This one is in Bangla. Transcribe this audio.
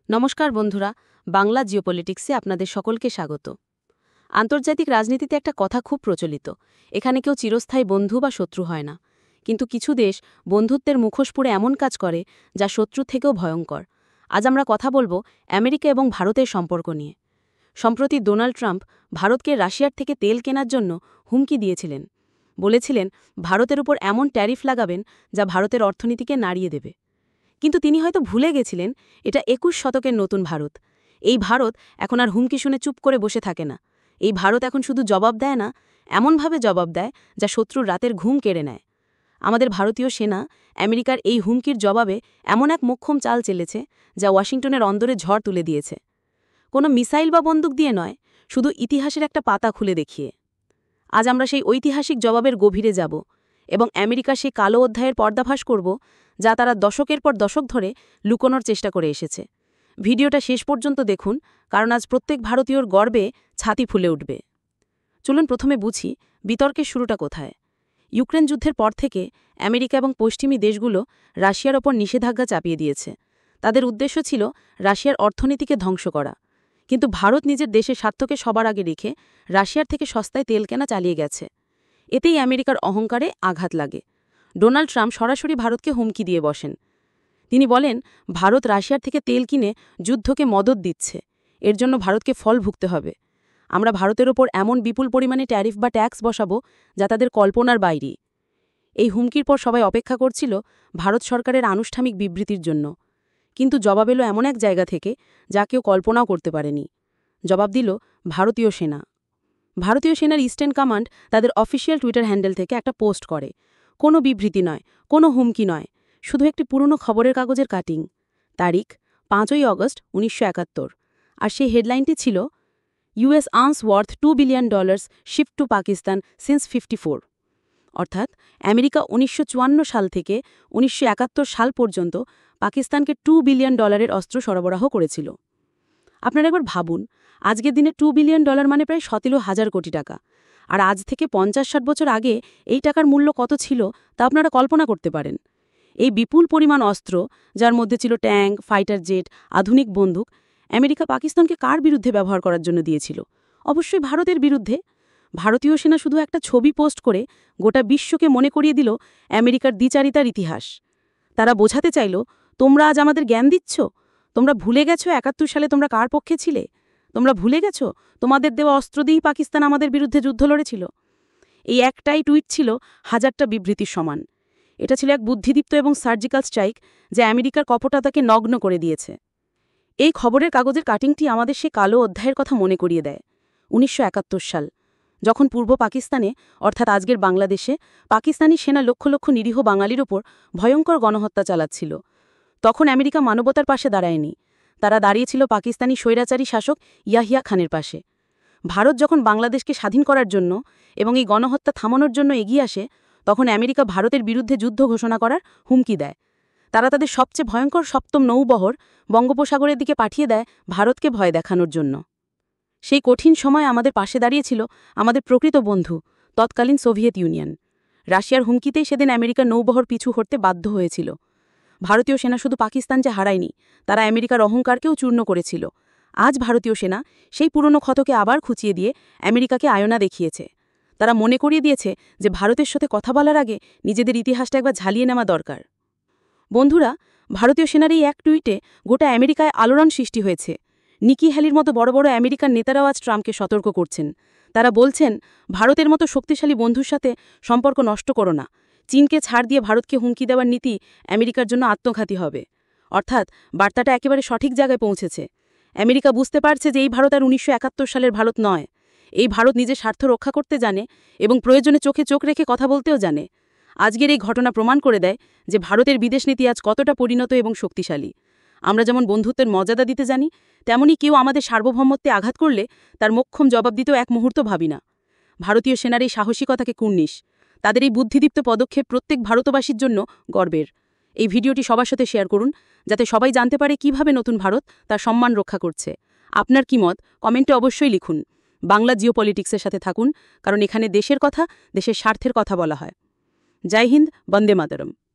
নমস্কার বন্ধুরা, বাংলা জিওপলিটিক্সে আপনাদের সকলকে স্বাগত। আন্তর্জাতিক রাজনীতিতে একটা কথা খুব প্রচলিত, এখানে কেউ চিরস্থায়ী বন্ধু বা শত্রু হয় না। কিন্তু কিছু দেশ বন্ধুত্বের মুখোশ পুড়ে এমন কাজ করে যা শত্রু থেকেও ভয়ঙ্কর। আজ আমরা কথা বলবো আমেরিকা এবং ভারতের সম্পর্ক নিয়ে। সম্প্রতি ডোনাল্ড ট্রাম্প ভারতকে রাশিয়ার থেকে তেল কেনার জন্য হুমকি দিয়েছিলেন। বলেছিলেন ভারতের উপর এমন ট্যারিফ লাগাবেন যা ভারতের অর্থনীতিকে নাড়িয়ে দেবে। কিন্তু তিনি হয়তো ভুলে গেছিলেন এটা ২১ শতকের নতুন ভারত। এই ভারত এখন আর হুমকি শুনে চুপ করে বসে থাকে না। এই ভারত এখন শুধু জবাব দেয় না, এমনভাবে জবাব দেয় যা শত্রুর রাতের ঘুম কেড়ে নেয়। আমাদের ভারতীয় সেনা আমেরিকার এই হুমকির জবাবে এমন এক মোক্ষম চাল চেলেছে যা ওয়াশিংটনের অন্দরে ঝড় তুলে দিয়েছে। কোনো মিসাইল বা বন্দুক দিয়ে নয়, শুধু ইতিহাসের একটা পাতা খুলে দেখিয়ে। আজ আমরা সেই ঐতিহাসিক জবাবের গভীরে যাব এবং আমেরিকা সেই কালো অধ্যায়ের পর্দাফাশ করব যা তারা দশকের পর দশক ধরে লুকোনোর চেষ্টা করে এসেছে। ভিডিওটা শেষ পর্যন্ত দেখুন, কারণ আজ প্রত্যেক ভারতীয়র গর্বে ছাতি ফুলে উঠবে। চলুন প্রথমে বুঝি বিতর্কের শুরুটা কোথায়। ইউক্রেন যুদ্ধের পর থেকে আমেরিকা এবং পশ্চিমী দেশগুলো রাশিয়ার ওপর নিষেধাজ্ঞা চাপিয়ে দিয়েছে। তাদের উদ্দেশ্য ছিল রাশিয়ার অর্থনীতিকে ধ্বংস করা। কিন্তু ভারত নিজের দেশের স্বার্থকে সবার আগে রেখে রাশিয়ার থেকে সস্তায় তেল কেনা চালিয়ে গেছে। এতেই আমেরিকার অহংকারে আঘাত লাগে। ডোনাল্ড ট্রাম্প সরাসরি ভারতকে হুমকি দিয়ে বসেন। তিনি বলেন ভারত রাশিয়ার থেকে তেল কিনে যুদ্ধকে মদদ দিচ্ছে, এর জন্য ভারতকে ফল ভুগতে হবে। আমরা ভারতের ওপর এমন বিপুল পরিমাণে ট্যারিফ বা ট্যাক্স বসাবো যা তাদের কল্পনার বাইরে। এই হুমকির পর সবাই অপেক্ষা করছিল ভারত সরকারের আনুষ্ঠানিক বিবৃতির জন্য। কিন্তু জবাব এলো এমন এক জায়গা থেকে যা কেউ কল্পনাও করতে পারেনি। জবাব দিল ভারতীয় সেনা। ভারতীয় সেনার ইস্টার্ন কমান্ড তাদের অফিসিয়াল টুইটার হ্যান্ডেল থেকে একটা পোস্ট করে। কোনো বিবৃতি নয়, কোনো হুমকি নয়, শুধু একটি পুরনো খবরের কাগজের কাটিং। তারিখ ৫ই অগস্ট ১৯৭১। আর সেই হেডলাইনটি ছিল US arms worth $2 billion shift to Pakistan since 54। অর্থাৎ আমেরিকা ১৯৫৪ সাল থেকে ১৯৭১ সাল পর্যন্ত পাকিস্তানকে $2 বিলিয়ন অস্ত্র সরবরাহ করেছিল। আপনারা একবার ভাবুন, আজকের দিনে $2 বিলিয়ন মানে প্রায় ১৭,০০০ কোটি টাকা। আর আজ থেকে ৫০-৬০ বছর আগে এই টাকার মূল্য কত ছিল তা আপনারা কল্পনা করতে পারেন। এই বিপুল পরিমাণ অস্ত্র, যার মধ্যে ছিল ট্যাঙ্ক, ফাইটার জেট, আধুনিক বন্দুক, আমেরিকা পাকিস্তানকে কার বিরুদ্ধে ব্যবহার করার জন্য দিয়েছিল? অবশ্যই ভারতের বিরুদ্ধে। ভারতীয় সেনা শুধু একটা ছবি পোস্ট করে গোটা বিশ্বকে মনে করিয়ে দিল আমেরিকার দ্বিচারিতার ইতিহাস। তারা বোঝাতে চাইল, তোমরা আজ আমাদের জ্ঞান দিচ্ছ? তোমরা ভুলে গেছো ৭১ সালে তোমরা কার পক্ষে ছিলে? তোমরা ভুলে গেছো তোমাদের দেওয়া অস্ত্র দিয়েই পাকিস্তান আমাদের বিরুদ্ধে যুদ্ধ লড়েছিল? এই একটাই টুইট ছিল হাজারটা বিবৃতির সমান। এটা ছিল এক বুদ্ধিদীপ্ত এবং সার্জিক্যাল স্ট্রাইক যা আমেরিকার কপটতাকে নগ্ন করে দিয়েছে। এই খবরের কাগজের কাটিংটি আমাদের সে কালো অধ্যায়ের কথা মনে করিয়ে দেয়। ১৯৭১ সাল, যখন পূর্ব পাকিস্তানে অর্থাৎ আজকের বাংলাদেশে পাকিস্তানি সেনা লক্ষ লক্ষ নিরীহ বাঙালির ওপর ভয়ঙ্কর গণহত্যা চালাচ্ছিল, তখন আমেরিকা মানবতার পাশে দাঁড়ায়নি। তারা দাঁড়িয়েছিল পাকিস্তানি স্বৈরাচারী শাসক ইয়াহিয়া খানের পাশে। ভারত যখন বাংলাদেশকে স্বাধীন করার জন্য এবং এই গণহত্যা থামানোর জন্য এগিয়ে আসে, তখন আমেরিকা ভারতের বিরুদ্ধে যুদ্ধ ঘোষণা করার হুমকি দেয়। তারা তাদের সবচেয়ে ভয়ঙ্কর সপ্তম নৌবহর বঙ্গোপসাগরের দিকে পাঠিয়ে দেয় ভারতকে ভয় দেখানোর জন্য। সেই কঠিন সময় আমাদের পাশে দাঁড়িয়েছিল আমাদের প্রকৃত বন্ধু, তৎকালীন সোভিয়েত ইউনিয়ন। রাশিয়ার হুমকিতেই সেদিন আমেরিকার নৌবহর পিছু হটতে বাধ্য হয়েছিল। ভারতীয় সেনা শুধু পাকিস্তান যে হারায়নি, তারা আমেরিকার অহংকারকেও চূর্ণ করেছিল। আজ ভারতীয় সেনা সেই পুরনো ক্ষতকে আবার খুঁচিয়ে দিয়ে আমেরিকাকে আয়না দেখিয়েছে। তারা মনে করিয়ে দিয়েছে যে ভারতের সাথে কথা বলার আগে নিজেদের ইতিহাসটা একবার ঝালিয়ে নেওয়া দরকার। বন্ধুরা, ভারতীয় সেনার এই এক টুইটে গোটা আমেরিকায় আলোড়ন সৃষ্টি হয়েছে। নিকি হ্যালির মতো বড় বড় আমেরিকান নেতারাও আজ ট্রাম্পকে সতর্ক করছেন। তারা বলছেন, ভারতের মতো শক্তিশালী বন্ধুর সাথে সম্পর্ক নষ্ট করো না। চীনকে ছাড় দিয়ে ভারতকে হুমকি দেওয়ার নীতি আমেরিকার জন্য আত্মঘাতী হবে। অর্থাৎ বার্তাটা একেবারে সঠিক জায়গায় পৌঁছেছে। আমেরিকা বুঝতে পারছে যে এই ভারত আর ১৯৭১ সালের ভারত নয়। এই ভারত নিজের স্বার্থ রক্ষা করতে জানে এবং প্রয়োজনে চোখে চোখ রেখে কথা বলতেও জানে। আজকের এই ঘটনা প্রমাণ করে দেয় যে ভারতের বিদেশনীতি আজ কতটা পরিণত এবং শক্তিশালী। আমরা যেমন বন্ধুত্বের মর্যাদা দিতে জানি, তেমনি কেউ আমাদের সার্বভৌমত্বে আঘাত করলে তার মোক্ষম জবাব দিতেও এক মুহূর্ত ভাবি না। ভারতীয় সেনার এই সাহসিকতাকে কুর্নিশ। তাদের এই বুদ্ধিদীপ্ত পদক্ষেপ প্রত্যেক ভারতবাসীর জন্য গর্বের। এই ভিডিওটি সবার সাথে শেয়ার করুন, যাতে সবাই জানতে পারে কিভাবে নতুন ভারত তার সম্মান রক্ষা করছে। আপনার কি মত কমেন্টে অবশ্যই লিখুন। বাংলা জিওপলিটিক্সের সাথে থাকুন, কারণ এখানে দেশের কথা, দেশের স্বার্থের কথা বলা হয়। জয় হিন্দ, বন্দে মাতরম।